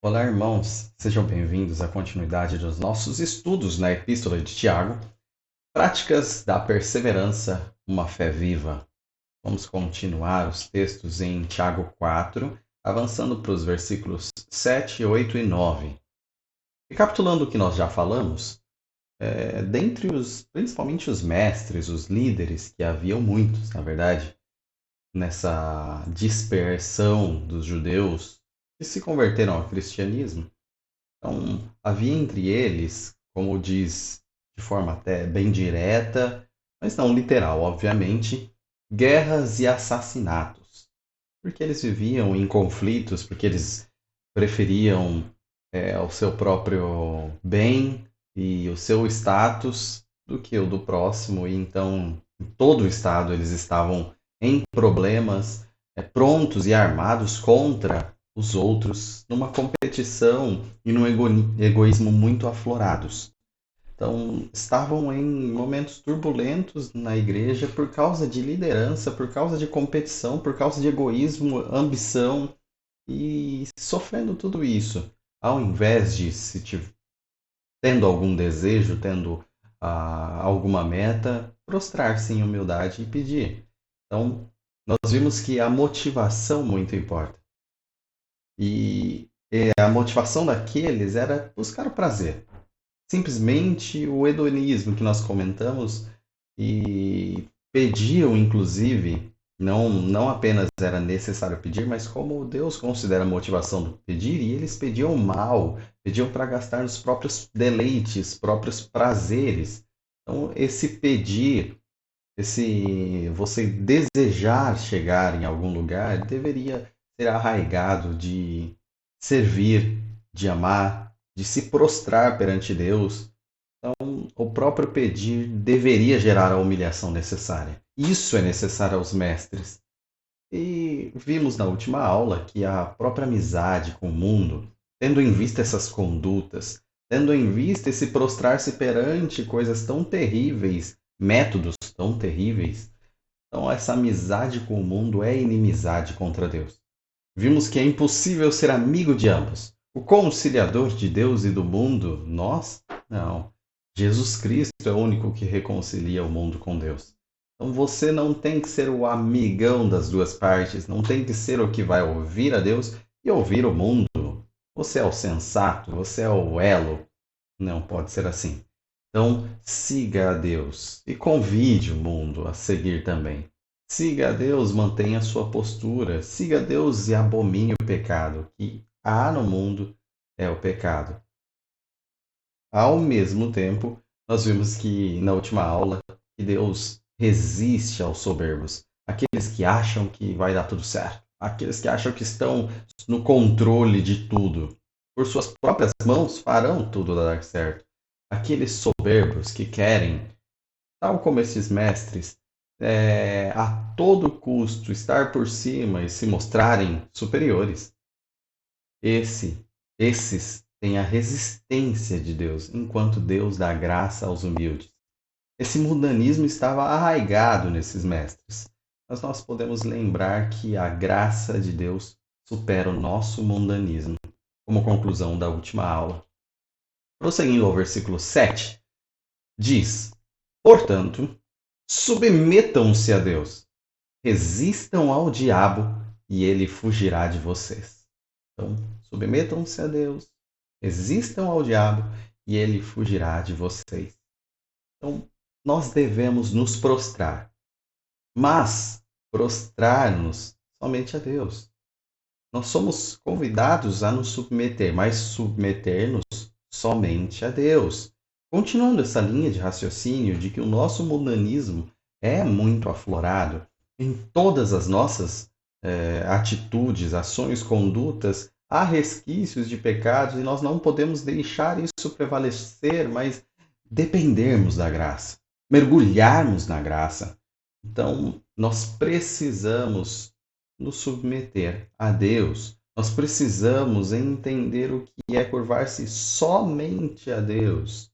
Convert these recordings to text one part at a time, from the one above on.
Olá, irmãos, sejam bem-vindos à continuidade dos nossos estudos na Epístola de Tiago, Práticas da Perseverança, uma fé viva. Vamos continuar os textos em Tiago 4, avançando para os versículos 7, 8 e 9. Recapitulando o que nós já falamos, principalmente os mestres, os líderes, que haviam muitos, na verdade, nessa dispersão dos judeus que se converteram ao cristianismo. Então, havia entre eles, como diz de forma até bem direta, mas não literal, obviamente, guerras e assassinatos. Porque eles viviam em conflitos, porque eles preferiam o seu próprio bem e o seu status do que o do próximo, e então, em todo o estado, eles estavam em problemas, prontos e armados contra os outros, numa competição e num egoísmo muito aflorados. Então, estavam em momentos turbulentos na igreja por causa de liderança, por causa de competição, por causa de egoísmo, ambição e sofrendo tudo isso. Ao invés de se tendo algum desejo, tendo alguma meta, prostrar-se em humildade e pedir. Então, nós vimos que a motivação muito importa. E a motivação daqueles era buscar o prazer. Simplesmente o hedonismo que nós comentamos e pediam, inclusive, não apenas era necessário pedir, mas como Deus considera a motivação do pedir, e eles pediam mal, pediam para gastar nos próprios deleites, próprios prazeres. Então, esse pedir, esse você desejar chegar em algum lugar, deveria ser arraigado de servir, de amar, de se prostrar perante Deus. O próprio pedir deveria gerar a humilhação necessária. Isso é necessário aos mestres. E vimos na última aula que a própria amizade com o mundo, tendo em vista essas condutas, tendo em vista esse prostrar-se perante coisas tão terríveis, métodos tão terríveis, então essa amizade com o mundo é inimizade contra Deus. Vimos que é impossível ser amigo de ambos. O conciliador de Deus e do mundo, nós? Não. Jesus Cristo é o único que reconcilia o mundo com Deus. Então você não tem que ser o amigão das duas partes, não tem que ser o que vai ouvir a Deus e ouvir o mundo. Você é o sensato, você é o elo. Não pode ser assim. Então siga a Deus e convide o mundo a seguir também. Siga a Deus, mantenha a sua postura. Siga a Deus e abomine o pecado, que há no mundo é o pecado. Ao mesmo tempo, nós vimos que na última aula que Deus resiste aos soberbos, aqueles que acham que vai dar tudo certo, aqueles que acham que estão no controle de tudo. Por suas próprias mãos farão tudo dar certo. Aqueles soberbos que querem, tal como esses mestres, a todo custo estar por cima e se mostrarem superiores. Esses têm a resistência de Deus, enquanto Deus dá graça aos humildes. Esse mundanismo estava arraigado nesses mestres, mas nós podemos lembrar que a graça de Deus supera o nosso mundanismo, como conclusão da última aula. Prosseguindo ao versículo 7, diz: Portanto, submetam-se a Deus, resistam ao diabo e ele fugirá de vocês. Então, submetam-se a Deus, resistam ao diabo e ele fugirá de vocês. Então, nós devemos nos prostrar, mas prostrar-nos somente a Deus. Nós somos convidados a nos submeter, mas submeter-nos somente a Deus. Continuando essa linha de raciocínio de que o nosso mundanismo é muito aflorado em todas as nossas atitudes, ações, condutas, há resquícios de pecados e nós não podemos deixar isso prevalecer, mas dependermos da graça, mergulharmos na graça. Então, nós precisamos nos submeter a Deus. Nós precisamos entender o que é curvar-se somente a Deus.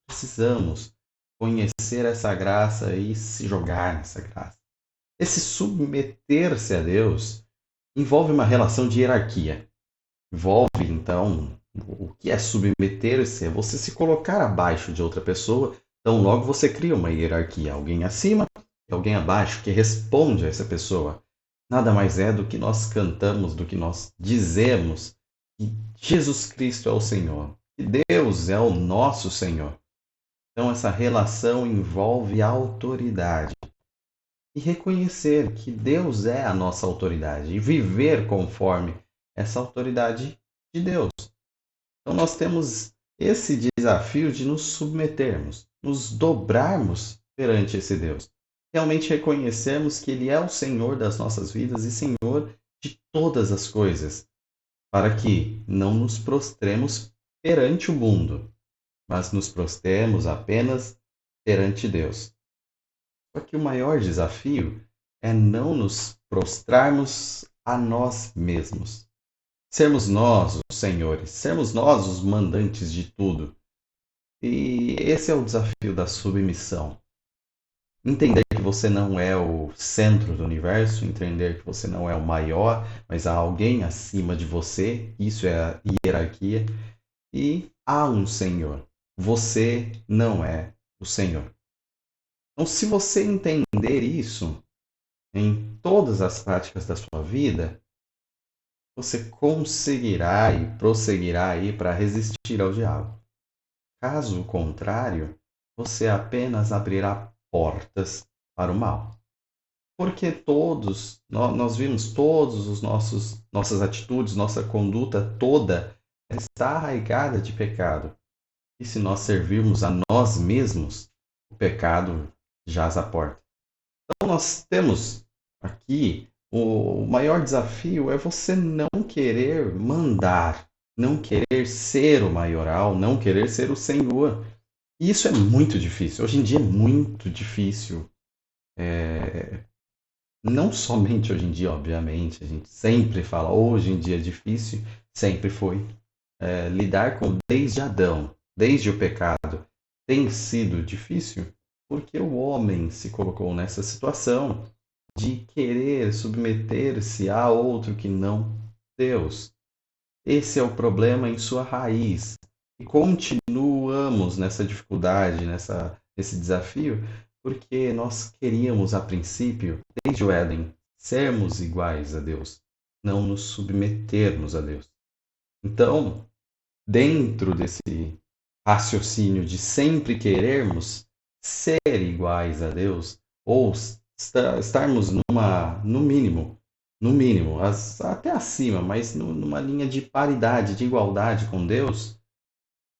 Precisamos conhecer essa graça e se jogar nessa graça. Esse submeter-se a Deus envolve uma relação de hierarquia. Envolve Então, o que é submeter-se? É você se colocar abaixo de outra pessoa. Então, logo você cria uma hierarquia. Alguém acima e alguém abaixo que responde a essa pessoa. Nada mais é do que nós cantamos, do que nós dizemos que Jesus Cristo é o Senhor, que Deus é o nosso Senhor. Então, essa relação envolve autoridade. E reconhecer que Deus é a nossa autoridade e viver conforme essa autoridade de Deus. Então, nós temos esse desafio de nos submetermos, nos dobrarmos perante esse Deus. Realmente reconhecermos que Ele é o Senhor das nossas vidas e Senhor de todas as coisas, para que não nos prostremos perante o mundo, mas nos prostremos apenas perante Deus. Só que o maior desafio é não nos prostrarmos a nós mesmos. Sermos nós os senhores, sermos nós os mandantes de tudo. E esse é o desafio da submissão. Entender que você não é o centro do universo, entender que você não é o maior, mas há alguém acima de você, isso é a hierarquia, e há um Senhor. Você não é o Senhor. Então, se você entender isso em todas as práticas da sua vida, você conseguirá e prosseguirá aí para resistir ao diabo. Caso contrário, você apenas abrirá portas para o mal. Porque nós vimos todos os nossas atitudes, nossa conduta toda está arraigada de pecado. E se nós servirmos a nós mesmos, o pecado jaz à porta. Então nós temos aqui o maior desafio é você não querer mandar, não querer ser o maioral, não querer ser o senhor. E isso é muito difícil. Hoje em dia é muito difícil. Não somente hoje em dia, obviamente, a gente sempre fala hoje em dia é difícil, sempre foi. Lidar com desde Adão, desde o pecado, tem sido difícil porque o homem se colocou nessa situação de querer submeter-se a outro que não Deus. Esse é o problema em sua raiz. E continuamos nessa dificuldade, nesse desafio, porque nós queríamos, a princípio, desde o Éden, sermos iguais a Deus, não nos submetermos a Deus. Então, dentro desse raciocínio de sempre querermos ser iguais a Deus, ou estarmos no mínimo, até acima, mas numa linha de paridade, de igualdade com Deus,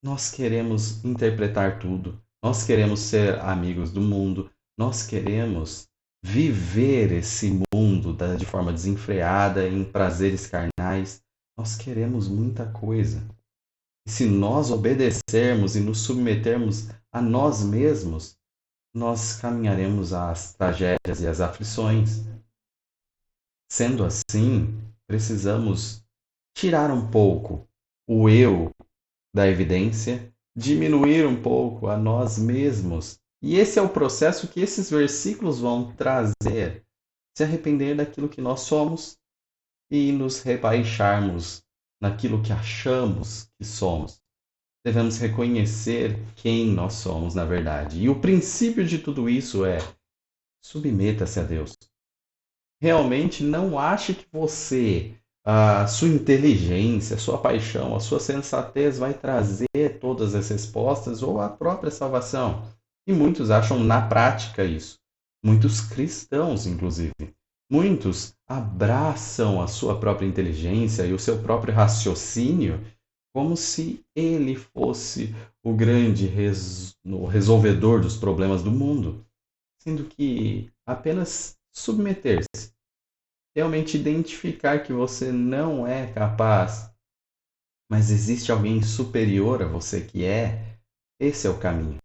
nós queremos interpretar tudo, nós queremos ser amigos do mundo, nós queremos viver esse mundo de forma desenfreada, em prazeres carnais, nós queremos muita coisa. E se nós obedecermos e nos submetermos a nós mesmos, nós caminharemos às tragédias e às aflições. Sendo assim, precisamos tirar um pouco o eu da evidência, diminuir um pouco a nós mesmos. E esse é o processo que esses versículos vão trazer. Se arrepender daquilo que nós somos e nos rebaixarmos naquilo que achamos que somos. Devemos reconhecer quem nós somos na verdade. E o princípio de tudo isso é: submeta-se a Deus. Realmente não ache que você, a sua inteligência, a sua paixão, a sua sensatez vai trazer todas as respostas ou a própria salvação. E muitos acham na prática isso. Muitos cristãos, inclusive. Muitos abraçam a sua própria inteligência e o seu próprio raciocínio como se ele fosse o grande o resolvedor dos problemas do mundo, sendo que apenas submeter-se, realmente identificar que você não é capaz, mas existe alguém superior a você que é, esse é o caminho.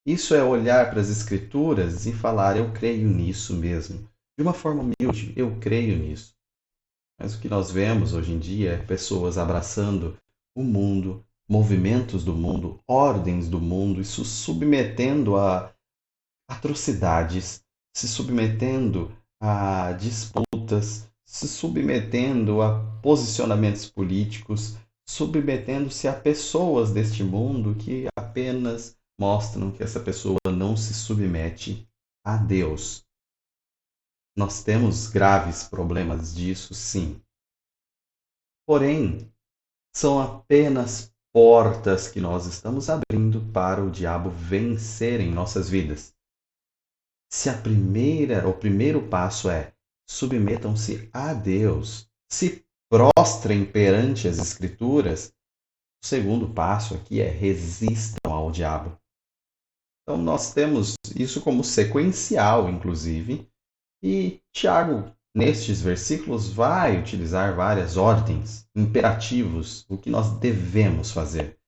Isso é olhar para as Escrituras e falar: eu creio nisso mesmo. De uma forma humilde, eu creio nisso. Mas o que nós vemos hoje em dia é pessoas abraçando o mundo, movimentos do mundo, ordens do mundo, isso submetendo a atrocidades, se submetendo a disputas, se submetendo a posicionamentos políticos, submetendo-se a pessoas deste mundo que apenas mostram que essa pessoa não se submete a Deus. Nós temos graves problemas disso, sim. Porém, são apenas portas que nós estamos abrindo para o diabo vencer em nossas vidas. Se o primeiro passo é submetam-se a Deus, se prostrem perante as Escrituras, o segundo passo aqui é resistam ao diabo. Então nós temos isso como sequencial, inclusive, e Tiago, nestes versículos, vai utilizar várias ordens, imperativos, o que nós devemos fazer.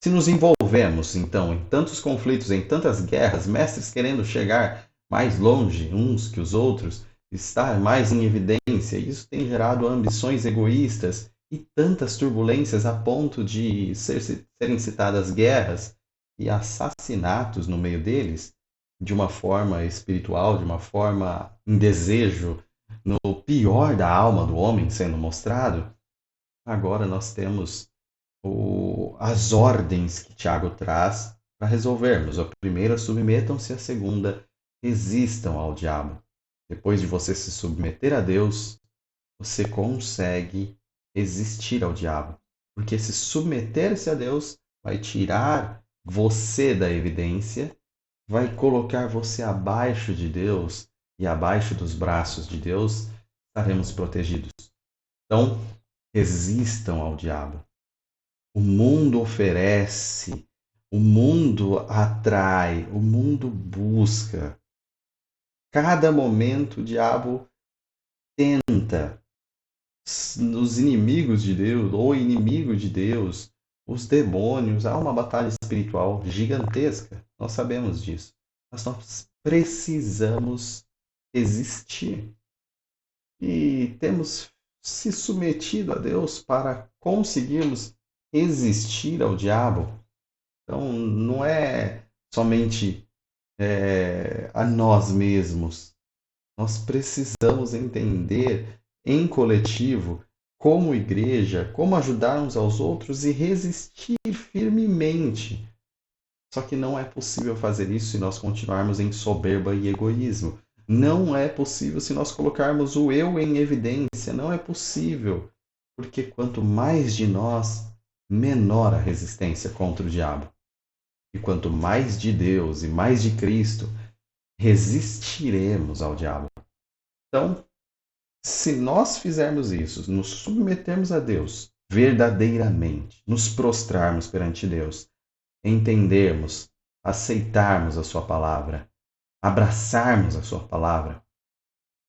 Se nos envolvemos, então, em tantos conflitos, em tantas guerras, mestres querendo chegar mais longe uns que os outros, estar mais em evidência, isso tem gerado ambições egoístas e tantas turbulências a ponto de serem citadas guerras e assassinatos no meio deles, de uma forma espiritual, de uma forma em desejo, no pior da alma do homem sendo mostrado. Agora nós temos as ordens que Tiago traz para resolvermos. A primeira, submetam-se. A segunda, resistam ao diabo. Depois de você se submeter a Deus, você consegue resistir ao diabo. Porque se submeter-se a Deus vai tirar você da evidência, vai colocar você abaixo de Deus e abaixo dos braços de Deus, estaremos protegidos. Então, resistam ao diabo. O mundo oferece, o mundo atrai, o mundo busca. Cada momento o diabo tenta. Os inimigos de Deus, ou inimigo de Deus, os demônios, há uma batalha espiritual gigantesca. Nós sabemos disso. Mas nós precisamos existir. E temos se submetido a Deus para conseguirmos resistir ao diabo. Então, não é somente a nós mesmos. Nós precisamos entender em coletivo, como igreja, como ajudar uns aos outros e resistir firmemente. Só que não é possível fazer isso se nós continuarmos em soberba e egoísmo. Não é possível se nós colocarmos o eu em evidência. Não é possível. Porque quanto mais de nós, menor a resistência contra o diabo. E quanto mais de Deus e mais de Cristo, resistiremos ao diabo. Então, se nós fizermos isso, nos submetermos a Deus verdadeiramente, nos prostrarmos perante Deus, entendermos, aceitarmos a Sua palavra, abraçarmos a Sua palavra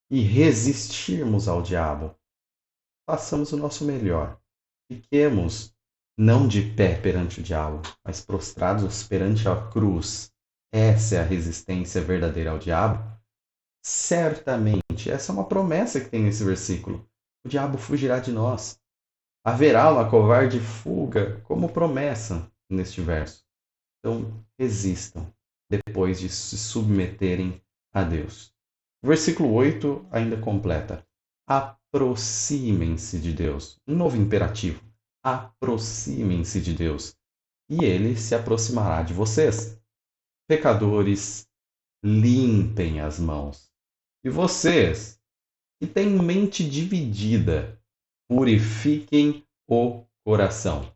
e resistirmos ao diabo, façamos o nosso melhor. Fiquemos não de pé perante o diabo, mas prostrados perante a cruz. Essa é a resistência verdadeira ao diabo. Certamente, essa é uma promessa que tem nesse versículo. O diabo fugirá de nós. Haverá uma covarde fuga, como promessa neste verso. Então, resistam depois de se submeterem a Deus. O versículo 8 ainda completa: aproximem-se de Deus. Um novo imperativo. Aproximem-se de Deus, e Ele se aproximará de vocês. Pecadores, limpem as mãos. E vocês, que têm mente dividida, purifiquem o coração.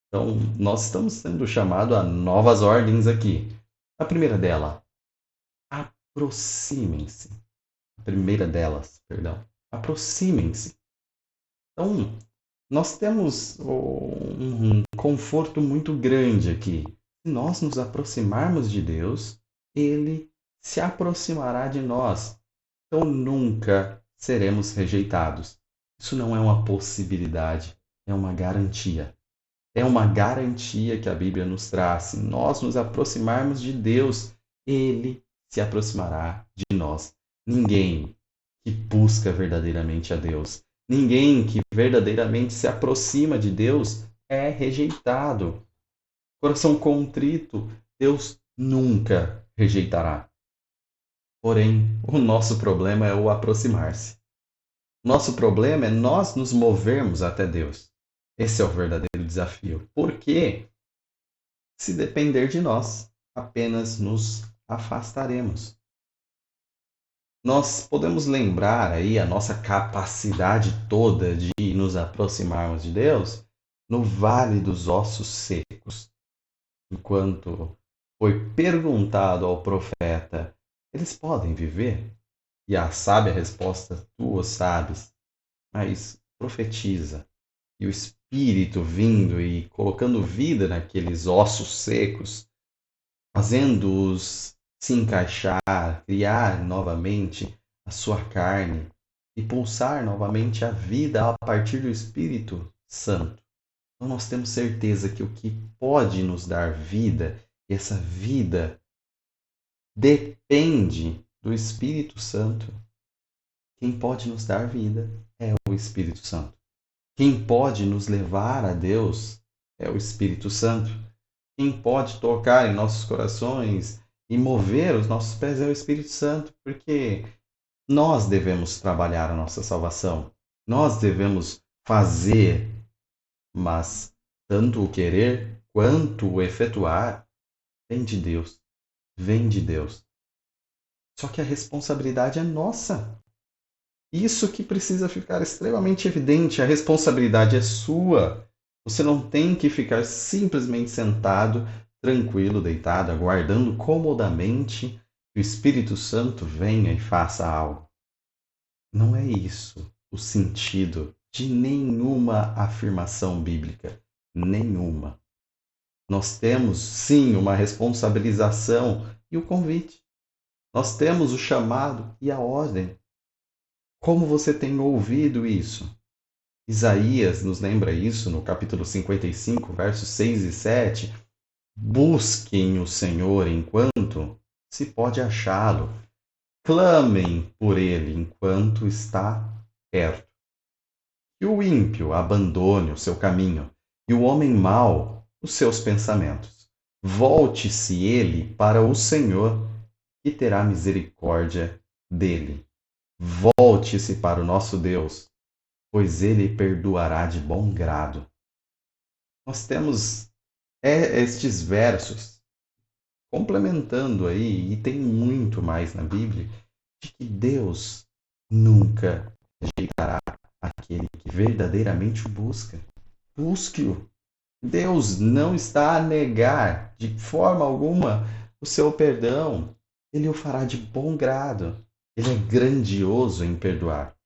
Então, nós estamos sendo chamados a novas ordens aqui. A primeira dela, aproximem-se. A primeira delas, perdão, aproximem-se. Então, nós temos um conforto muito grande aqui. Se nós nos aproximarmos de Deus, Ele se aproximará de nós. Então nunca seremos rejeitados. Isso não é uma possibilidade, é uma garantia. É uma garantia que a Bíblia nos traz. Se nós nos aproximarmos de Deus, Ele se aproximará de nós. Ninguém que busca verdadeiramente a Deus, ninguém que verdadeiramente se aproxima de Deus é rejeitado. Coração contrito, Deus nunca rejeitará. Porém, o nosso problema é o aproximar-se. Nosso problema é nós nos movermos até Deus. Esse é o verdadeiro desafio. Porque, se depender de nós, apenas nos afastaremos. Nós podemos lembrar aí a nossa capacidade toda de nos aproximarmos de Deus no Vale dos Ossos Secos, enquanto foi perguntado ao profeta: eles podem viver? E a sábia resposta: tu o sabes, mas profetiza. E o Espírito vindo e colocando vida naqueles ossos secos, fazendo-os se encaixar, criar novamente a sua carne e pulsar novamente a vida a partir do Espírito Santo. Então nós temos certeza que o que pode nos dar vida, e essa vida depende do Espírito Santo. Quem pode nos dar vida é o Espírito Santo. Quem pode nos levar a Deus é o Espírito Santo. Quem pode tocar em nossos corações e mover os nossos pés é o Espírito Santo, porque nós devemos trabalhar a nossa salvação. Nós devemos fazer, mas tanto o querer quanto o efetuar vem de Deus. Vem de Deus. Só que a responsabilidade é nossa. Isso que precisa ficar extremamente evidente. A responsabilidade é sua. Você não tem que ficar simplesmente sentado, tranquilo, deitado, aguardando comodamente que o Espírito Santo venha e faça algo. Não é isso o sentido de nenhuma afirmação bíblica. Nenhuma. Nós temos, sim, uma responsabilização e o convite. Nós temos o chamado e a ordem. Como você tem ouvido isso? Isaías nos lembra isso no capítulo 55, versos 6 e 7. Busquem o Senhor enquanto se pode achá-lo. Clamem por ele enquanto está perto. Que o ímpio abandone o seu caminho e o homem mau os seus pensamentos. Volte-se ele para o Senhor, que terá misericórdia dele. Volte-se para o nosso Deus, pois ele perdoará de bom grado. Nós temos estes versos complementando aí, e tem muito mais na Bíblia, de que Deus nunca rejeitará aquele que verdadeiramente o busca. Busque-o. Deus não está a negar de forma alguma o seu perdão. Ele o fará de bom grado. Ele é grandioso em perdoar.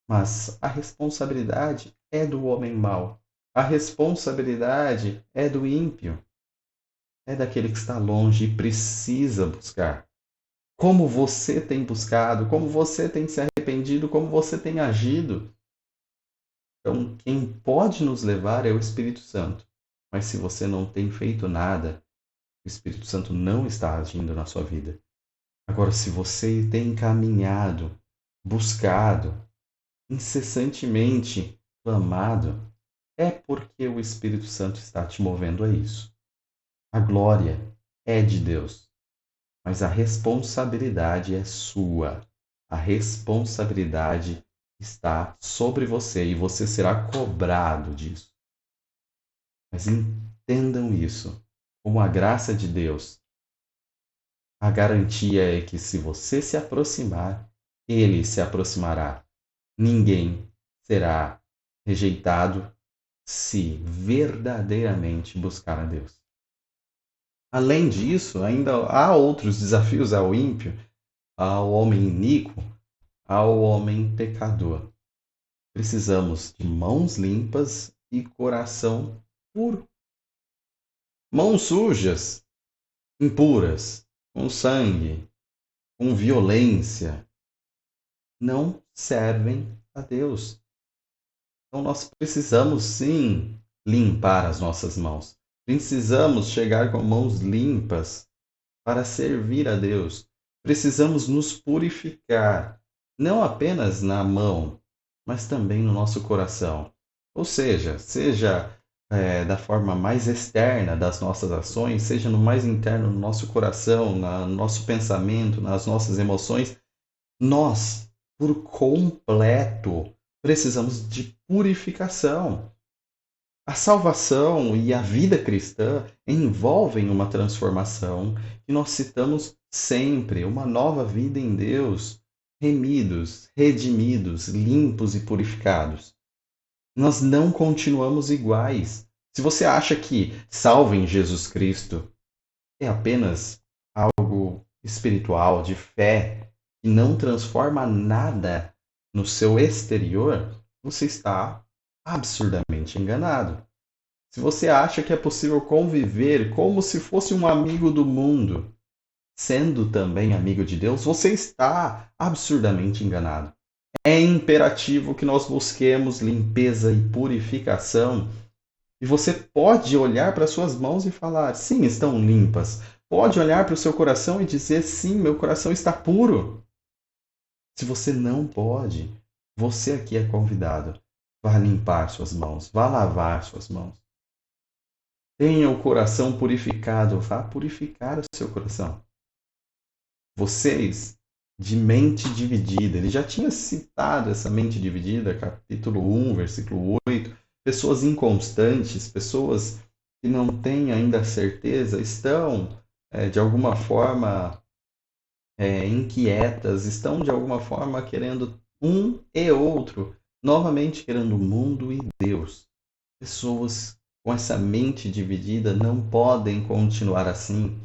Mas a responsabilidade é do homem mau. A responsabilidade é do ímpio. É daquele que está longe e precisa buscar. Como você tem buscado, como você tem se arrependido, como você tem agido. Então, quem pode nos levar é o Espírito Santo. Mas se você não tem feito nada, o Espírito Santo não está agindo na sua vida. Agora, se você tem caminhado, buscado, incessantemente clamado, é porque o Espírito Santo está te movendo a isso. A glória é de Deus, mas a responsabilidade é sua. A responsabilidade está sobre você e você será cobrado disso. Mas entendam isso como a graça de Deus. A garantia é que se você se aproximar, ele se aproximará. Ninguém será rejeitado se verdadeiramente buscar a Deus. Além disso, ainda há outros desafios ao ímpio, ao homem iníquo, ao homem pecador. Precisamos de mãos limpas e coração puro. Mãos sujas, impuras, com sangue, com violência, não servem a Deus. Então nós precisamos sim limpar as nossas mãos. Precisamos chegar com mãos limpas para servir a Deus. Precisamos nos purificar, não apenas na mão, mas também no nosso coração. Ou seja da forma mais externa das nossas ações, seja no mais interno, no nosso coração, no nosso pensamento, nas nossas emoções, nós, por completo, precisamos de purificação. A salvação e a vida cristã envolvem uma transformação que nós citamos sempre, uma nova vida em Deus, remidos, redimidos, limpos e purificados. Nós não continuamos iguais. Se você acha que salvo em Jesus Cristo é apenas algo espiritual, de fé, que não transforma nada no seu exterior, você está absurdamente enganado. Se você acha que é possível conviver como se fosse um amigo do mundo, sendo também amigo de Deus, você está absurdamente enganado. É imperativo que nós busquemos limpeza e purificação. E você pode olhar para suas mãos e falar: sim, estão limpas. Pode olhar para o seu coração e dizer: sim, meu coração está puro. Se você não pode, você aqui é convidado. Vá limpar suas mãos, vá lavar suas mãos. Tenha o coração purificado, vá purificar o seu coração. Vocês, de mente dividida, ele já tinha citado essa mente dividida, capítulo 1, versículo 8. Pessoas inconstantes, pessoas que não têm ainda certeza, estão, de alguma forma, inquietas, estão, de alguma forma, querendo um e outro, novamente querendo o mundo e Deus. Pessoas com essa mente dividida não podem continuar assim.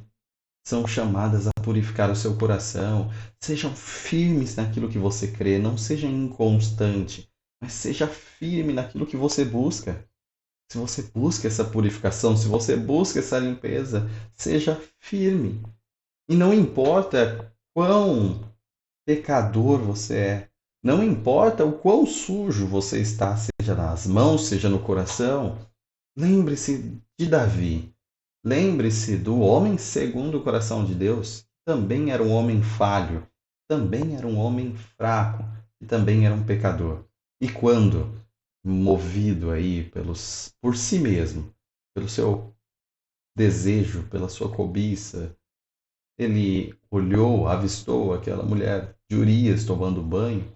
São chamadas a purificar o seu coração. Sejam firmes naquilo que você crê, não seja inconstante, mas seja firme naquilo que você busca. Se você busca essa purificação, se você busca essa limpeza, seja firme. E não importa quão pecador você é, não importa o quão sujo você está, seja nas mãos, seja no coração, lembre-se de Davi. Lembre-se do homem segundo o coração de Deus, que também era um homem falho, também era um homem fraco e também era um pecador. E quando, movido aí por si mesmo, pelo seu desejo, pela sua cobiça, ele olhou, avistou aquela mulher de Urias tomando banho,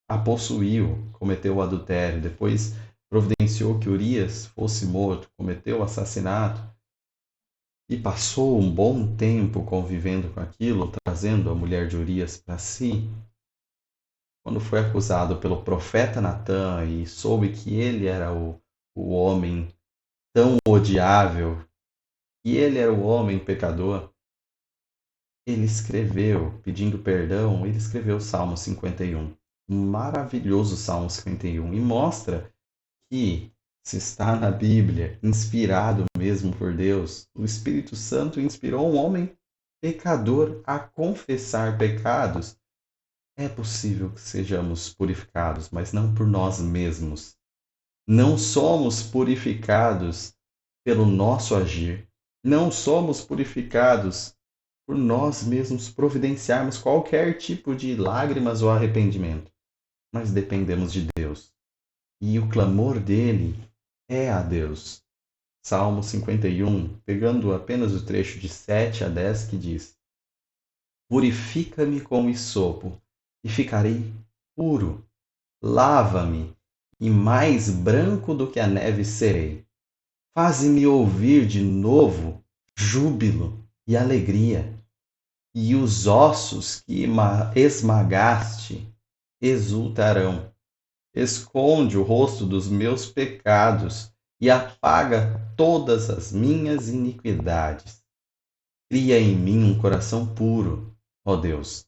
a possuiu, cometeu o adultério, depois providenciou que Urias fosse morto, cometeu o assassinato e passou um bom tempo convivendo com aquilo, trazendo a mulher de Urias para si. Quando foi acusado pelo profeta Natã e soube que ele era o homem tão odiável, e ele era o homem pecador, ele escreveu, pedindo perdão, ele escreveu o Salmo 51. Um maravilhoso Salmo 51. E mostra que, se está na Bíblia, inspirado mesmo por Deus, o Espírito Santo inspirou um homem pecador a confessar pecados. É possível que sejamos purificados, mas não por nós mesmos. Não somos purificados pelo nosso agir. Não somos purificados por nós mesmos providenciarmos qualquer tipo de lágrimas ou arrependimento. Mas dependemos de Deus. E o clamor dele é a Deus. Salmo 51, pegando apenas o trecho de 7 a 10, que diz: purifica-me com hisopo, e ficarei puro. Lava-me, e mais branco do que a neve serei. Faze-me ouvir de novo júbilo e alegria, e os ossos que esmagaste exultarão. Esconde o rosto dos meus pecados e apaga todas as minhas iniquidades. Cria em mim um coração puro, ó Deus,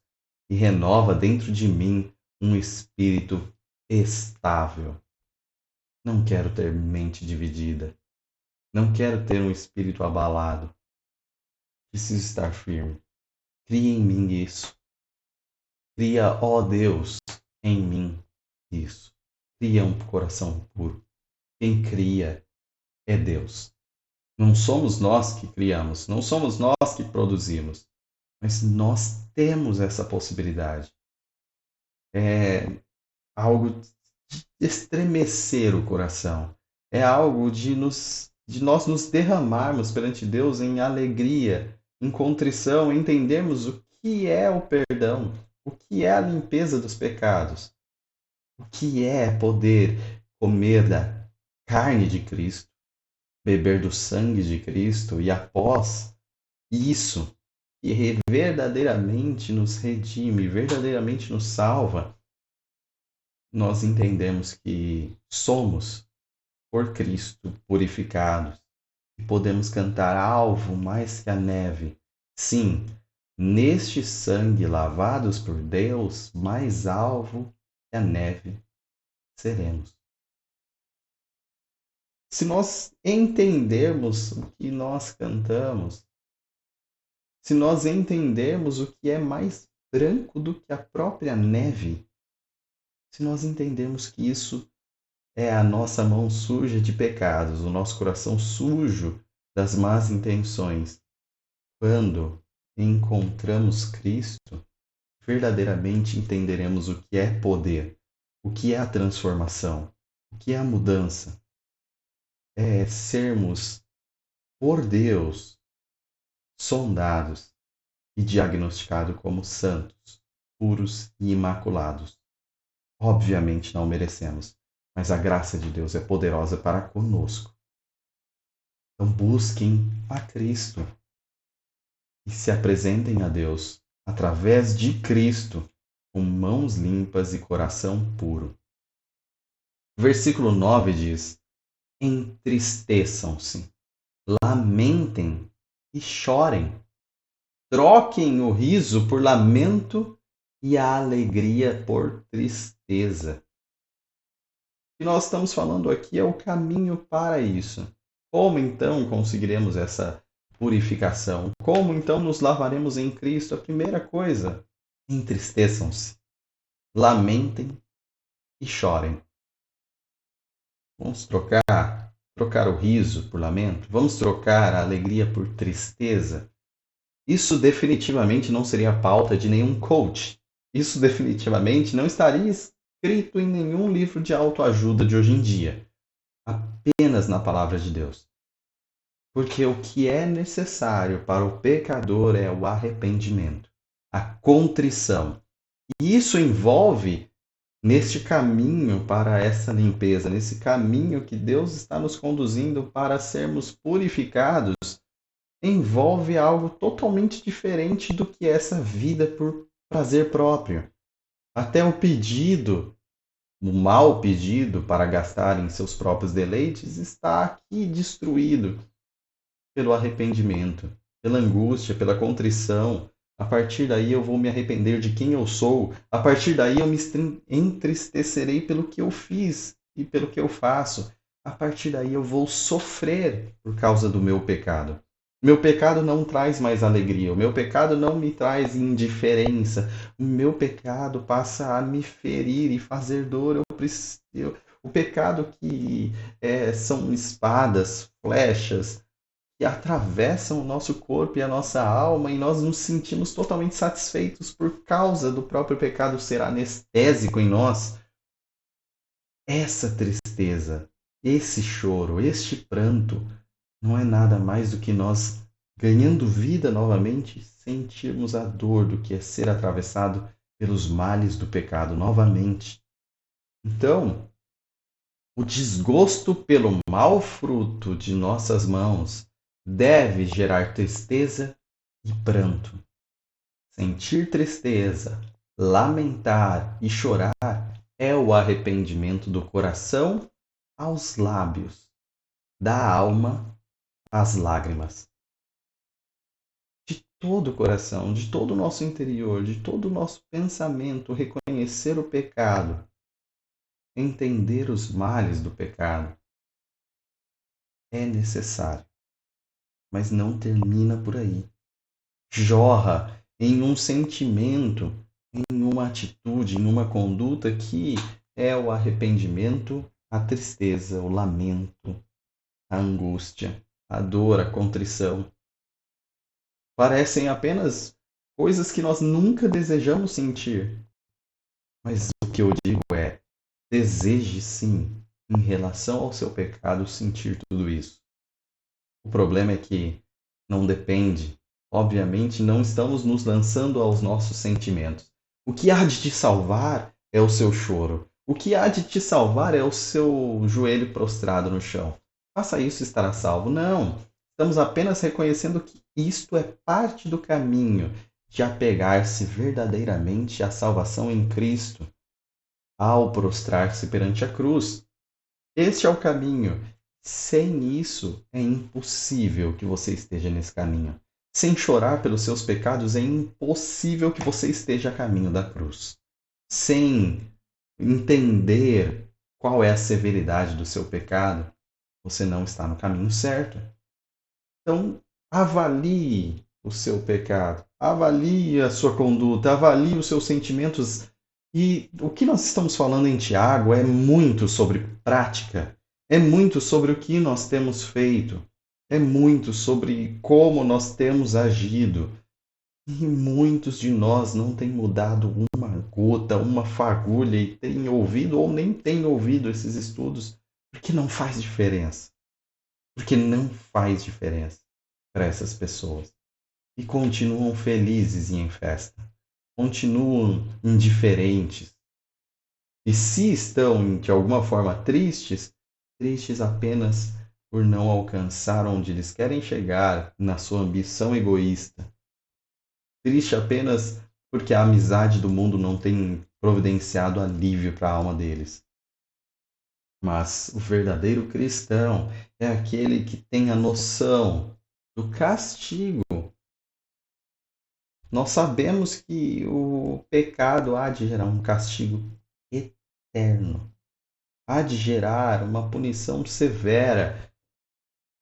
e renova dentro de mim um espírito estável. Não quero ter mente dividida. Não quero ter um espírito abalado. Preciso estar firme. Cria em mim isso. Cria, ó Deus, em mim isso. Cria um coração puro. Quem cria é Deus. Não somos nós que criamos, não somos nós que produzimos, mas nós temos essa possibilidade. É algo de estremecer o coração. É algo de nós nos derramarmos perante Deus em alegria, em contrição, entendermos o que é o perdão, o que é a limpeza dos pecados, o que é poder comer carne de Cristo, beber do sangue de Cristo e após isso, que verdadeiramente nos redime, verdadeiramente nos salva, nós entendemos que somos, por Cristo, purificados e podemos cantar alvo mais que a neve. Sim, neste sangue lavados por Deus, mais alvo que a neve seremos. Se nós entendermos o que nós cantamos, se nós entendermos o que é mais branco do que a própria neve, se nós entendermos que isso é a nossa mão suja de pecados, o nosso coração sujo das más intenções, quando encontramos Cristo, verdadeiramente entenderemos o que é poder, o que é a transformação, o que é a mudança. É sermos, por Deus, sondados e diagnosticados como santos, puros e imaculados. Obviamente não merecemos, mas a graça de Deus é poderosa para conosco. Então busquem a Cristo e se apresentem a Deus através de Cristo com mãos limpas e coração puro. Versículo 9 diz: entristeçam-se, lamentem e chorem. Troquem o riso por lamento e a alegria por tristeza. O que nós estamos falando aqui é o caminho para isso. Como então conseguiremos essa purificação? Como então nos lavaremos em Cristo? A primeira coisa, entristeçam-se, lamentem e chorem. Vamos trocar o riso por lamento? Vamos trocar a alegria por tristeza? Isso definitivamente não seria a pauta de nenhum coach. Isso definitivamente não estaria escrito em nenhum livro de autoajuda de hoje em dia. Apenas na palavra de Deus. Porque o que é necessário para o pecador é o arrependimento, a contrição. E isso envolve, neste caminho para essa limpeza, nesse caminho que Deus está nos conduzindo para sermos purificados, envolve algo totalmente diferente do que essa vida por prazer próprio. Até o mal pedido para gastar em seus próprios deleites, está aqui destruído pelo arrependimento, pela angústia, pela contrição. A partir daí eu vou me arrepender de quem eu sou. A partir daí eu me entristecerei pelo que eu fiz e pelo que eu faço. A partir daí eu vou sofrer por causa do meu pecado. Meu pecado não traz mais alegria. O meu pecado não me traz indiferença. O meu pecado passa a me ferir e fazer dor. O pecado que são espadas, flechas, que atravessam o nosso corpo e a nossa alma e nós nos sentimos totalmente satisfeitos por causa do próprio pecado ser anestésico em nós. Essa tristeza, esse choro, este pranto não é nada mais do que nós, ganhando vida novamente, sentirmos a dor do que é ser atravessado pelos males do pecado novamente. Então, o desgosto pelo mau fruto de nossas mãos deve gerar tristeza e pranto. Sentir tristeza, lamentar e chorar é o arrependimento do coração aos lábios, da alma às lágrimas. De todo o coração, de todo o nosso interior, de todo o nosso pensamento, reconhecer o pecado, entender os males do pecado é necessário. Mas não termina por aí. Jorra em um sentimento, em uma atitude, em uma conduta que é o arrependimento, a tristeza, o lamento, a angústia, a dor, a contrição. Parecem apenas coisas que nós nunca desejamos sentir. Mas o que eu digo é: deseje sim, em relação ao seu pecado, sentir tudo isso. O problema é que não depende. Obviamente, não estamos nos lançando aos nossos sentimentos. O que há de te salvar é o seu choro. O que há de te salvar é o seu joelho prostrado no chão. Faça isso e estará salvo. Não. Estamos apenas reconhecendo que isto é parte do caminho de apegar-se verdadeiramente à salvação em Cristo, ao prostrar-se perante a cruz. Este é o caminho. Sem isso, é impossível que você esteja nesse caminho. Sem chorar pelos seus pecados, é impossível que você esteja a caminho da cruz. Sem entender qual é a severidade do seu pecado, você não está no caminho certo. Então, avalie o seu pecado, avalie a sua conduta, avalie os seus sentimentos. E o que nós estamos falando em Tiago é muito sobre prática, é muito sobre o que nós temos feito, é muito sobre como nós temos agido. E muitos de nós não têm mudado uma gota, uma fagulha e têm ouvido ou nem têm ouvido esses estudos, porque não faz diferença. Porque não faz diferença para essas pessoas. E continuam felizes e em festa. Continuam indiferentes. E se estão, de alguma forma, tristes, tristes apenas por não alcançar onde eles querem chegar na sua ambição egoísta. Triste apenas porque a amizade do mundo não tem providenciado alívio para a alma deles. Mas o verdadeiro cristão é aquele que tem a noção do castigo. Nós sabemos que o pecado há de gerar um castigo eterno, há de gerar uma punição severa.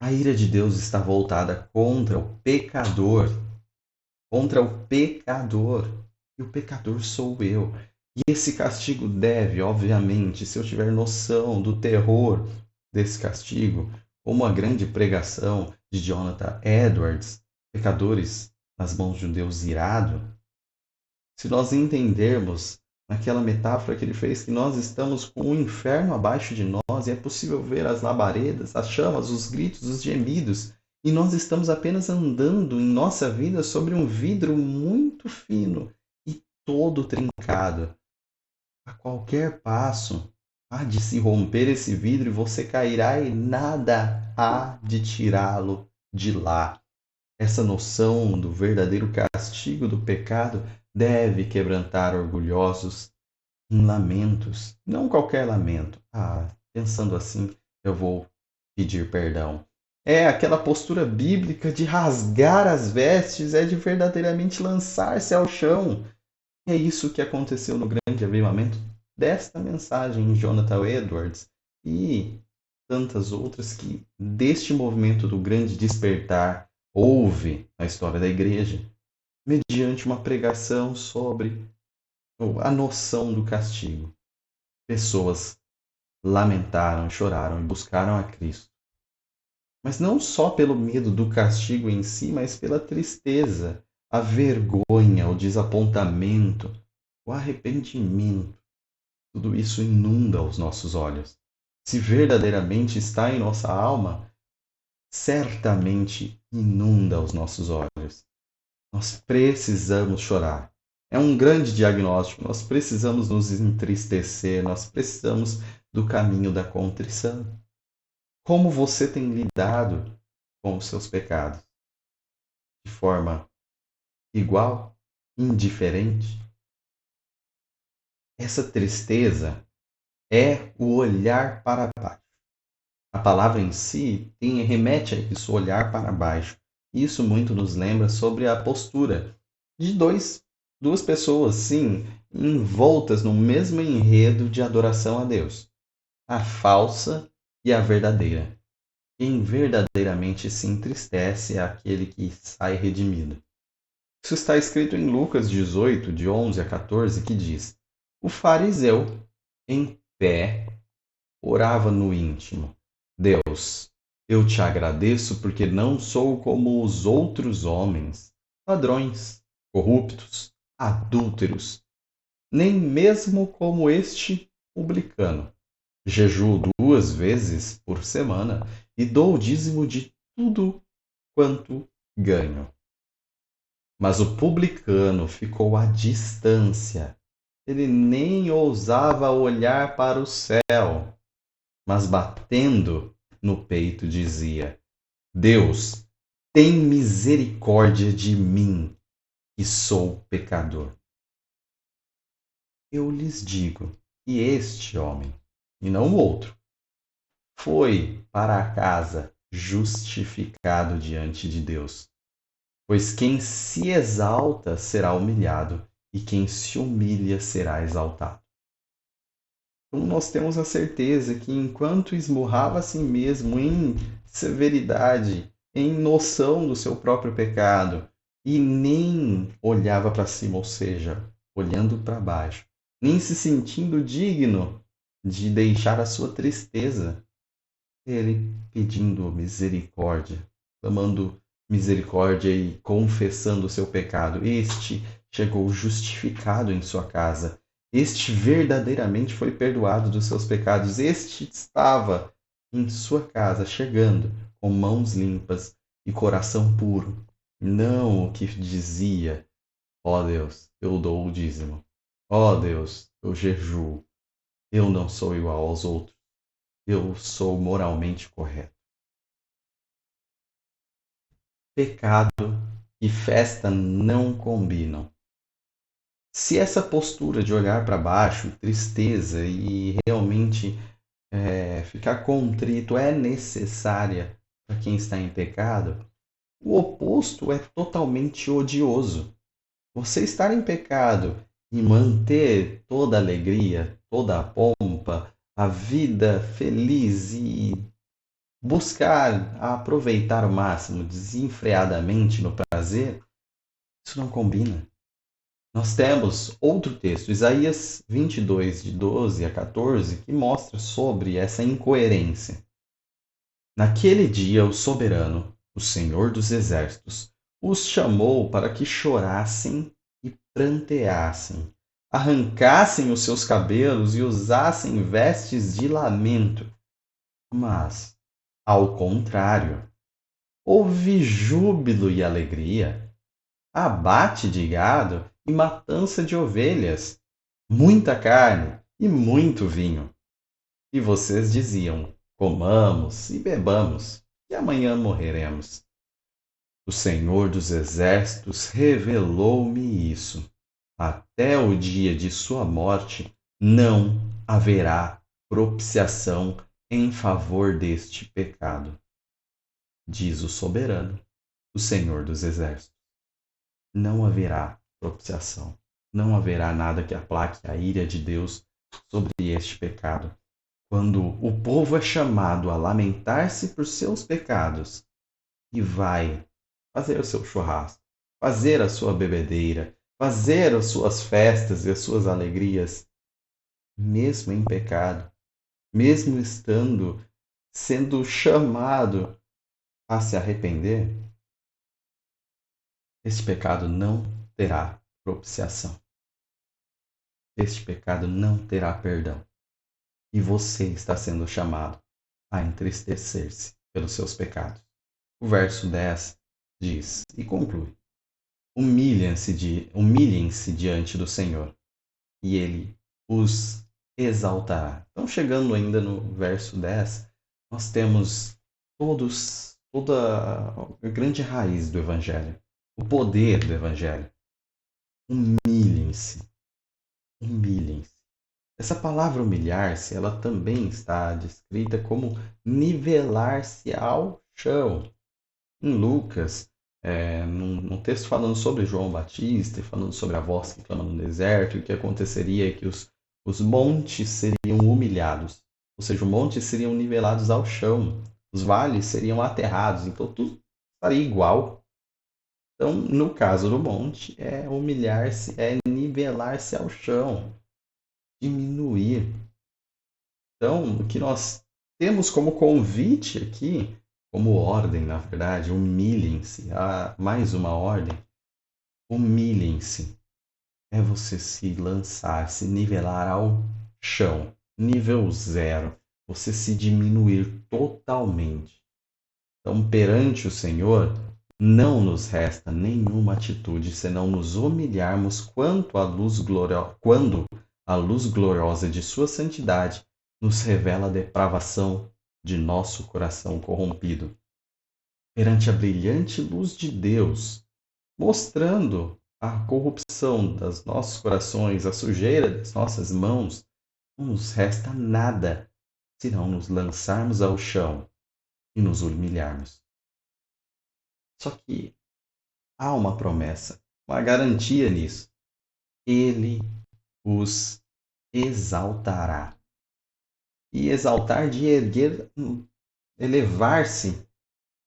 A ira de Deus está voltada contra o pecador, contra o pecador. E o pecador sou eu. E esse castigo deve, obviamente, se eu tiver noção do terror desse castigo, como a grande pregação de Jonathan Edwards, Pecadores nas mãos de um Deus irado, se nós entendermos naquela metáfora que ele fez que nós estamos com o inferno abaixo de nós e é possível ver as labaredas, as chamas, os gritos, os gemidos, e nós estamos apenas andando em nossa vida sobre um vidro muito fino e todo trincado. A qualquer passo há de se romper esse vidro e você cairá e nada há de tirá-lo de lá. Essa noção do verdadeiro castigo do pecado deve quebrantar orgulhosos em lamentos, não qualquer lamento. Pensando assim, eu vou pedir perdão. É aquela postura bíblica de rasgar as vestes, é de verdadeiramente lançar-se ao chão. É isso que aconteceu no grande avivamento desta mensagem em Jonathan Edwards e tantas outras que deste movimento do grande despertar houve na história da igreja, mediante uma pregação sobre a noção do castigo. Pessoas lamentaram, choraram e buscaram a Cristo. Mas não só pelo medo do castigo em si, mas pela tristeza, a vergonha, o desapontamento, o arrependimento. Tudo isso inunda os nossos olhos. Se verdadeiramente está em nossa alma, certamente inunda os nossos olhos. Nós precisamos chorar. É um grande diagnóstico. Nós precisamos nos entristecer, nós precisamos do caminho da contrição. Como você tem lidado com os seus pecados? De forma igual? Indiferente? Essa tristeza é o olhar para baixo. A palavra em si remete a isso, olhar para baixo. Isso muito nos lembra sobre a postura de duas pessoas, sim, envoltas no mesmo enredo de adoração a Deus. A falsa e a verdadeira. Quem verdadeiramente se entristece é aquele que sai redimido. Isso está escrito em Lucas 18, de 11 a 14, que diz: O fariseu, em pé, orava no íntimo: Deus, eu te agradeço porque não sou como os outros homens, ladrões, corruptos, adúlteros, nem mesmo como este publicano. Jejuo 2 vezes por semana e dou o dízimo de tudo quanto ganho. Mas o publicano ficou à distância Ele nem ousava olhar para o céu, mas batendo no peito dizia: Deus, tem misericórdia de mim, que sou pecador. Eu lhes digo que este homem, e não o outro, foi para a casa justificado diante de Deus. Pois quem se exalta será humilhado, e quem se humilha será exaltado. Então nós temos a certeza que enquanto esmurrava a si mesmo em severidade, em noção do seu próprio pecado, e nem olhava para cima, ou seja, olhando para baixo, nem se sentindo digno de deixar a sua tristeza, ele pedindo misericórdia, clamando misericórdia e confessando o seu pecado. Este chegou justificado em sua casa. Este verdadeiramente foi perdoado dos seus pecados. Este estava em sua casa, chegando com mãos limpas e coração puro. Não o que dizia: ó Deus, eu dou o dízimo. Ó Deus, eu jejuo. Eu não sou igual aos outros. Eu sou moralmente correto. Pecado e festa não combinam. Se essa postura de olhar para baixo, tristeza e realmente ficar contrito é necessária para quem está em pecado, o oposto é totalmente odioso. Você estar em pecado e manter toda a alegria, toda a pompa, a vida feliz e buscar aproveitar o máximo desenfreadamente no prazer, isso não combina. Nós temos outro texto, Isaías 22, de 12 a 14, que mostra sobre essa incoerência. Naquele dia, o soberano, o Senhor dos exércitos, os chamou para que chorassem e pranteassem, arrancassem os seus cabelos e usassem vestes de lamento. Mas, ao contrário, houve júbilo e alegria, abate de gado e matança de ovelhas, muita carne e muito vinho. E vocês diziam: comamos e bebamos, e amanhã morreremos. O Senhor dos Exércitos revelou-me isso. Até o dia de sua morte não haverá propiciação em favor deste pecado, diz o soberano, o Senhor dos Exércitos. Não haverá propiciação. Não haverá nada que aplaque a ira de Deus sobre este pecado. Quando o povo é chamado a lamentar-se por seus pecados e vai fazer o seu churrasco, fazer a sua bebedeira, fazer as suas festas e as suas alegrias, mesmo em pecado, mesmo estando sendo chamado a se arrepender, este pecado não terá propiciação. Este pecado não terá perdão. E você está sendo chamado a entristecer-se pelos seus pecados. O verso 10 diz e conclui: humilhem-se diante do Senhor, e ele os exaltará. Então, chegando ainda no verso 10, nós temos toda a grande raiz do Evangelho, o poder do Evangelho. Humilhem-se, humilhem-se. Essa palavra humilhar-se, ela também está descrita como nivelar-se ao chão. Em Lucas, num texto falando sobre João Batista, e falando sobre a voz que clama no deserto, e o que aconteceria é que os montes seriam humilhados, ou seja, os montes seriam nivelados ao chão, os vales seriam aterrados, então tudo estaria igual. Então, no caso do monte, é humilhar-se, é nivelar-se ao chão, diminuir. Então, o que nós temos como convite aqui, como ordem, na verdade, humilhem-se. Há mais uma ordem. Humilhem-se. É você se lançar, se nivelar ao chão, nível zero. Você se diminuir totalmente. Então, perante o Senhor, Não nos resta nenhuma atitude senão nos humilharmos quando a luz gloriosa de sua santidade nos revela a depravação de nosso coração corrompido. Perante a brilhante luz de Deus, mostrando a corrupção dos nossos corações, a sujeira das nossas mãos, não nos resta nada senão nos lançarmos ao chão e nos humilharmos. Só que há uma promessa, uma garantia nisso. Ele os exaltará. E exaltar de erguer, elevar-se,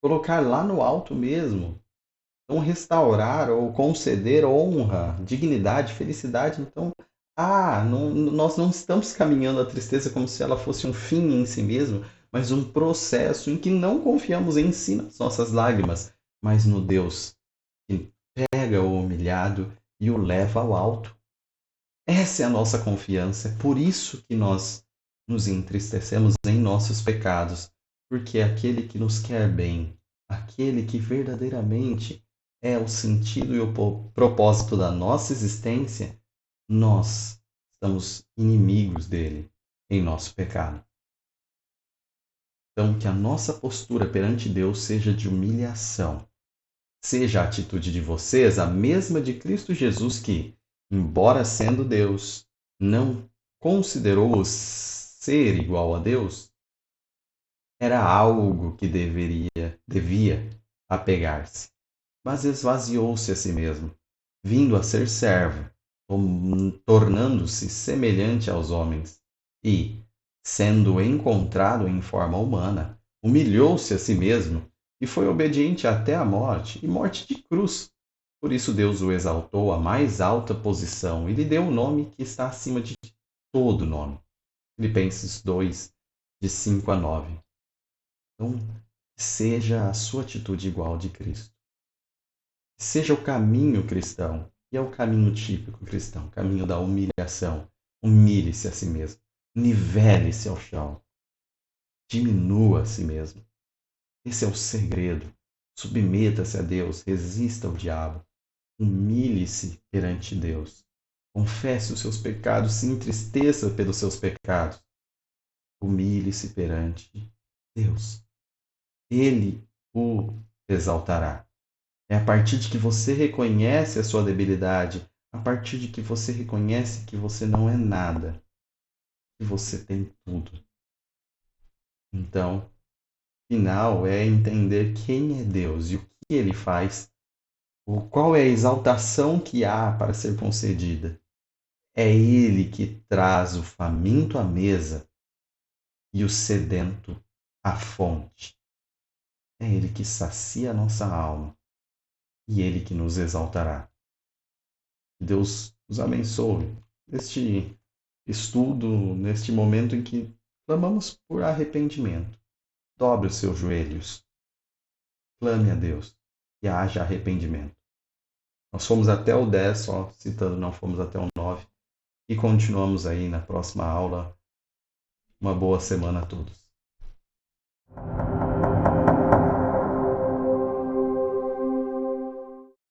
colocar lá no alto mesmo. Então, restaurar ou conceder honra, dignidade, felicidade. Então, nós não estamos caminhando a tristeza como se ela fosse um fim em si mesmo, mas um processo em que não confiamos em si nas nossas lágrimas, mas no Deus que pega o humilhado e o leva ao alto. Essa é a nossa confiança. É por isso que nós nos entristecemos em nossos pecados, porque aquele que nos quer bem, aquele que verdadeiramente é o sentido e o propósito da nossa existência, nós estamos inimigos dele em nosso pecado. Então, que a nossa postura perante Deus seja de humilhação. Seja a atitude de vocês a mesma de Cristo Jesus, que, embora sendo Deus, não considerou ser igual a Deus, era algo que devia apegar-se, mas esvaziou-se a si mesmo, vindo a ser servo, tornando-se semelhante aos homens, e, sendo encontrado em forma humana, humilhou-se a si mesmo e foi obediente até a morte, e morte de cruz. Por isso Deus o exaltou à mais alta posição e lhe deu o nome que está acima de todo nome. Filipenses 2, de 5 a 9. Então, seja a sua atitude igual ao de Cristo. Seja o caminho cristão, e é o caminho típico cristão, o caminho da humilhação. Humilhe-se a si mesmo, nivele-se ao chão, diminua a si mesmo. Esse é o segredo. Submeta-se a Deus, resista ao diabo, humilhe-se perante Deus. Confesse os seus pecados, se entristeça pelos seus pecados. Humilhe-se perante Deus. Ele o exaltará. É a partir de que você reconhece a sua debilidade, a partir de que você reconhece que você não é nada, que você tem tudo. Então, final é entender quem é Deus e o que ele faz, qual é a exaltação que há para ser concedida. É ele que traz o faminto à mesa e o sedento à fonte. É ele que sacia a nossa alma e ele que nos exaltará. Que Deus nos abençoe neste estudo, neste momento em que clamamos por arrependimento. Dobre os seus joelhos, clame a Deus e haja arrependimento. Nós fomos até o 10, só citando, não fomos até o 9. E continuamos aí na próxima aula. Uma boa semana a todos.